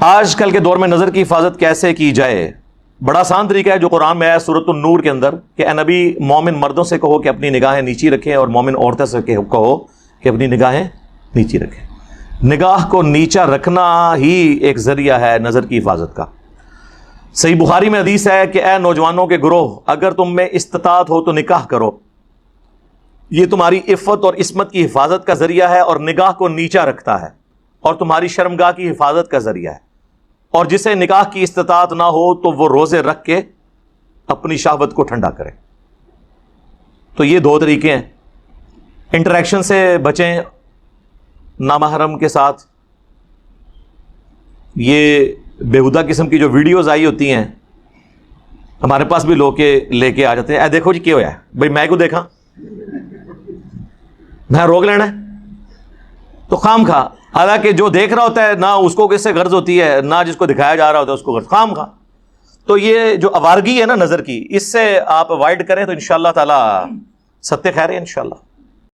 آج کل کے دور میں نظر کی حفاظت کیسے کی جائے؟ بڑا آسان طریقہ ہے جو قرآن میں ہے سورۃ النور کے اندر کہ اے نبی مومن مردوں سے کہو کہ اپنی نگاہیں نیچی رکھیں اور مومن عورتوں سے کہو کہ اپنی نگاہیں نیچی رکھیں۔ نگاہ کو نیچا رکھنا ہی ایک ذریعہ ہے نظر کی حفاظت کا۔ صحیح بخاری میں حدیث ہے کہ اے نوجوانوں کے گروہ، اگر تم میں استطاعت ہو تو نکاح کرو، یہ تمہاری عفت اور عصمت کی حفاظت کا ذریعہ ہے اور نگاہ کو نیچا رکھتا ہے اور تمہاری شرمگاہ کی حفاظت کا ذریعہ ہے۔ اور جسے نکاح کی استطاعت نہ ہو تو وہ روزے رکھ کے اپنی شہوت کو ٹھنڈا کرے۔ تو یہ دو طریقے ہیں، انٹریکشن سے بچیں نامحرم کے ساتھ۔ یہ بےہودہ قسم کی جو ویڈیوز آئی ہوتی ہیں، ہمارے پاس بھی لوگ کے لے کے آ جاتے ہیں، اے دیکھو جی کیا ہوا ہے بھائی، میں کو دیکھا میں روک لینا ہے تو خام خواہ، حالانکہ جو دیکھ رہا ہوتا ہے نہ اس کو کس سے غرض ہوتی ہے، نہ جس کو دکھایا جا رہا ہوتا ہے اس کو غرض، خام خواہ۔ تو یہ جو آوارگی ہے نا نظر کی، اس سے آپ اوائڈ کریں تو انشاءاللہ تعالی ستہ خیر ہے انشاءاللہ۔